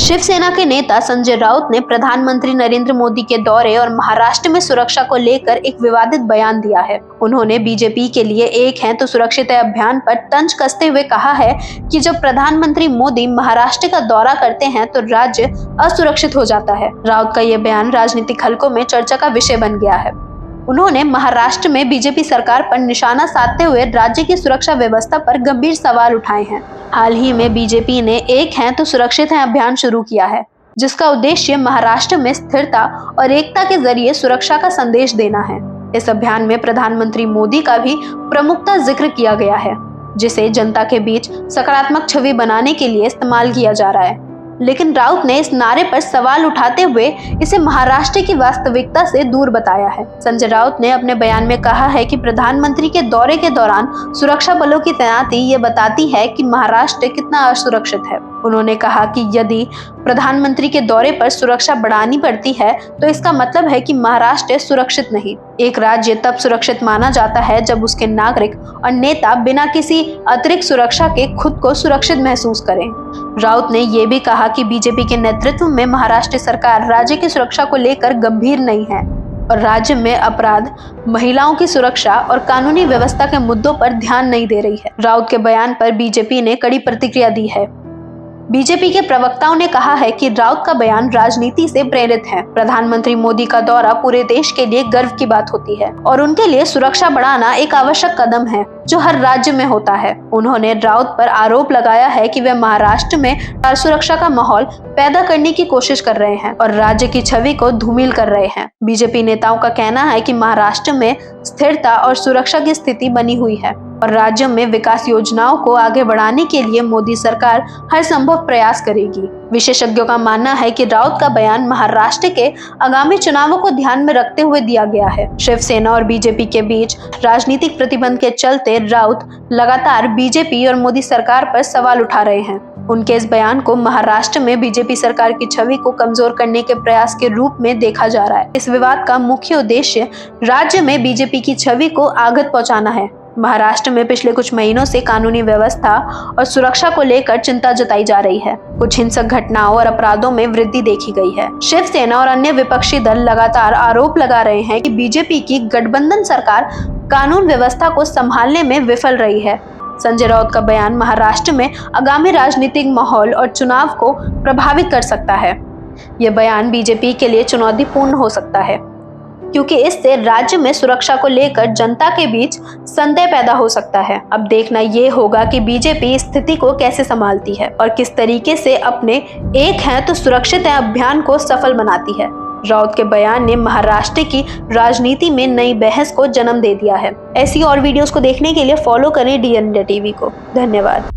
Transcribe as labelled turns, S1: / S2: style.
S1: शिवसेना के नेता संजय राउत ने प्रधानमंत्री नरेंद्र मोदी के दौरे और महाराष्ट्र में सुरक्षा को लेकर एक विवादित बयान दिया है। उन्होंने बीजेपी के लिए एक है तो सुरक्षित है अभियान पर तंज कसते हुए कहा है कि जब प्रधानमंत्री मोदी महाराष्ट्र का दौरा करते हैं तो राज्य असुरक्षित हो जाता है। राउत का यह बयान राजनीतिक हलकों में चर्चा का विषय बन गया है। उन्होंने महाराष्ट्र में बीजेपी सरकार पर निशाना साधते हुए राज्य की सुरक्षा व्यवस्था पर गंभीर सवाल उठाए हैं। हाल ही में बीजेपी ने एक है तो सुरक्षित है अभियान शुरू किया है, जिसका उद्देश्य महाराष्ट्र में स्थिरता और एकता के जरिए सुरक्षा का संदेश देना है। इस अभियान में प्रधानमंत्री मोदी का भी प्रमुखता जिक्र किया गया है, जिसे जनता के बीच सकारात्मक छवि बनाने के लिए इस्तेमाल किया जा रहा है। लेकिन राउत ने इस नारे पर सवाल उठाते हुए इसे महाराष्ट्र की वास्तविकता से दूर बताया है। संजय राउत ने अपने बयान में कहा है कि प्रधानमंत्री के दौरे के दौरान सुरक्षा बलों की तैनाती ये बताती है कि महाराष्ट्र कितना असुरक्षित है। उन्होंने कहा कि यदि प्रधानमंत्री के दौरे पर सुरक्षा बढ़ानी पड़ती है तो इसका मतलब है कि महाराष्ट्र सुरक्षित नहीं। एक राज्य तब सुरक्षित माना जाता है जब उसके नागरिक और नेता बिना किसी अतिरिक्त सुरक्षा के खुद को सुरक्षित महसूस करें। राउत ने यह भी कहा कि बीजेपी के नेतृत्व में महाराष्ट्र सरकार राज्य की सुरक्षा को लेकर गंभीर नहीं है और राज्य में अपराध, महिलाओं की सुरक्षा और कानूनी व्यवस्था के मुद्दों पर ध्यान नहीं दे रही है। राउत के बयान पर बीजेपी ने कड़ी प्रतिक्रिया दी है। बीजेपी के प्रवक्ताओं ने कहा है कि राउत का बयान राजनीति से प्रेरित है। प्रधानमंत्री मोदी का दौरा पूरे देश के लिए गर्व की बात होती है और उनके लिए सुरक्षा बढ़ाना एक आवश्यक कदम है जो हर राज्य में होता है। उन्होंने राउत पर आरोप लगाया है कि वे महाराष्ट्र में असुरक्षा का माहौल पैदा करने की कोशिश कर रहे हैं और राज्य की छवि को धूमिल कर रहे हैं। बीजेपी नेताओं का कहना है कि महाराष्ट्र में स्थिरता और सुरक्षा की स्थिति बनी हुई है और राज्य में विकास योजनाओं को आगे बढ़ाने के लिए मोदी सरकार हर संभव प्रयास करेगी। विशेषज्ञों का मानना है कि राउत का बयान महाराष्ट्र के आगामी चुनावों को ध्यान में रखते हुए दिया गया है। शिवसेना और बीजेपी के बीच राजनीतिक प्रतिबंध के चलते राउत लगातार बीजेपी और मोदी सरकार पर सवाल उठा रहे हैं। उनके इस बयान को महाराष्ट्र में बीजेपी सरकार की छवि को कमजोर करने के प्रयास के रूप में देखा जा रहा है। इस विवाद का मुख्य उद्देश्य राज्य में बीजेपी की छवि को आघात पहुंचाना है। महाराष्ट्र में पिछले कुछ महीनों से कानूनी व्यवस्था और सुरक्षा को लेकर चिंता जताई जा रही है। कुछ हिंसक घटनाओं और अपराधों में वृद्धि देखी गई है। शिवसेना और अन्य विपक्षी दल लगातार आरोप लगा रहे हैं कि बीजेपी की गठबंधन सरकार कानून व्यवस्था को संभालने में विफल रही है। संजय राउत का बयान महाराष्ट्र में आगामी राजनीतिक माहौल और चुनाव को प्रभावित कर सकता है। यह बयान बीजेपी के लिए चुनौतीपूर्ण हो सकता है क्योंकि इससे राज्य में सुरक्षा को लेकर जनता के बीच संदेह पैदा हो सकता है। अब देखना ये होगा कि बीजेपी इस स्थिति को कैसे संभालती है और किस तरीके से अपने एक है तो सुरक्षित है अभियान को सफल बनाती है। राउत के बयान ने महाराष्ट्र की राजनीति में नई बहस को जन्म दे दिया है। ऐसी और वीडियोस को देखने के लिए फॉलो करें डी इंडिया टीवी को। धन्यवाद।